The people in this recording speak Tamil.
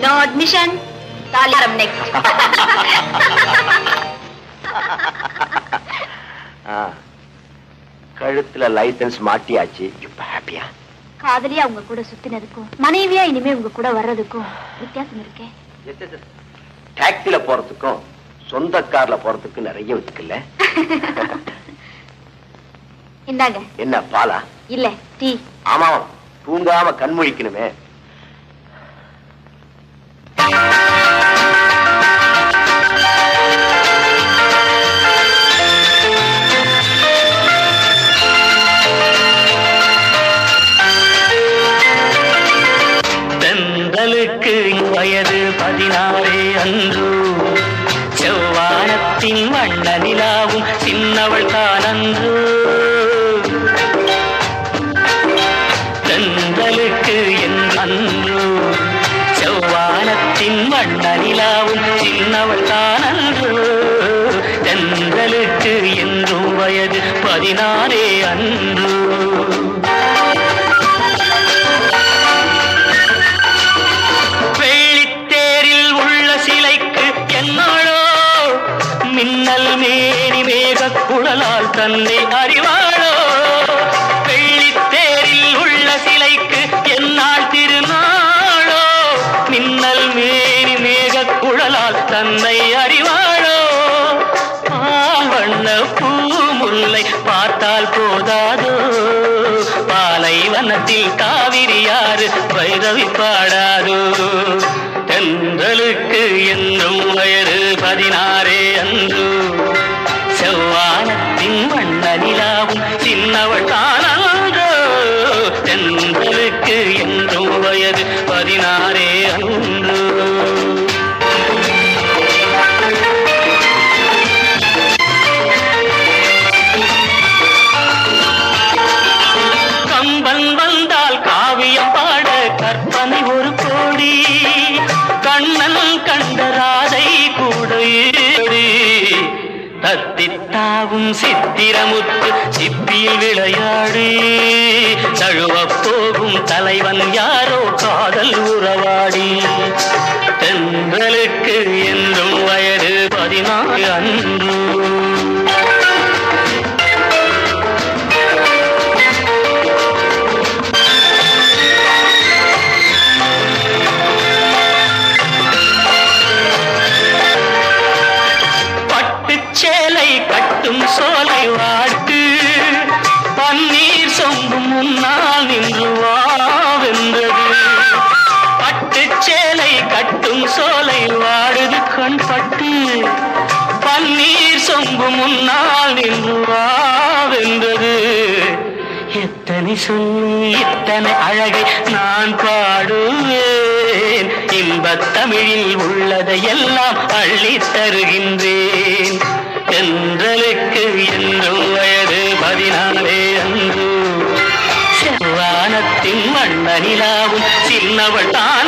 No admission. Taliaram next. கழுத்துல லைசன்ஸ் மாட்டியாச்சு. இப்ப ஹாப்பியா? காதலியா உங்க கூட சுத்தினதுக்கும் மனைவியா இனிமே உங்க கூட வர்றதுக்கும் வித்தியாசம் இருக்கே. டாக்ஸில போறதுக்கும் சொந்த கார்ல போறதுக்கும் நிறைய இருக்குல்ல. இந்தாங்க. என்ன பாலா? இல்ல டீ. ஆமா, தூங்காம கண்முழிக்கணுமே. தென்றலுக்கு வயது 16 அன்று, செவ்வானத்தின் வண்ண நிலாவும் சின்னவள் தானன்று. தென்றலுக்கு அன்று, செவ்வானத்தின் வண்ண நிலாவும் சின்னவள் தானன்று. தென்றலுக்கு என்றும் வயது 16 அன்று. மின்னல் மேனி மேக குழலால் தன்னை அறிவாளோ? வெள்ளித்தேரில் உள்ள சிலைக்கு என்னால் திருநாளோ? மின்னல் மேனி மேக குழலால் தன்னை அறிவாளோ? வண்ண பூ முல்லை பார்த்தால் போதாதோ? பாலைவனத்தில் காவிரி யாரு பைரவி பாடாதோ? தென்றலுக்கு என்றும் வயது 16 அன்று, செவ்வானத்தின் வண்ண நிலாவும் சின்னவள் தானன்றோ. தென்றலுக்கு என்றும் வயது 16 அன்று. கம்பன் வந்தால் காவியம் பாட கற்பனை ஒரு கோடி, கண்ணன் கண்ட ராதை கூட தத்தித்தாவும் சித்திரமுத்து சிப்பியில் விளையாடி, தழுவப் போகும் தலைவன் யாரோ காதல் உறவாடி. தென்றலுக்கு என்றும் வயது 16 அன்று. கட்டும் சோலை வாட்டு பன்னீர் சொம்பும் முன்னால் நின்று வாவென்றது. பட்டு சேலை கட்டும் சோலை வாடுது கண்பட்டு, பன்னீர் சொம்பு முன்னால் நின்று வாவென்றது. எத்தனை சொல்லி இத்தனை அழகை நான் பாடுவேன், இன்பத் தமிழில் உள்ளதை எல்லாம் அள்ளி தருகின்றேன். தென்றலுக்கு என்றும் வயது 16 அன்று, செவ்வானத்தின் வண்ண நிலாவும் சின்னவள் தான்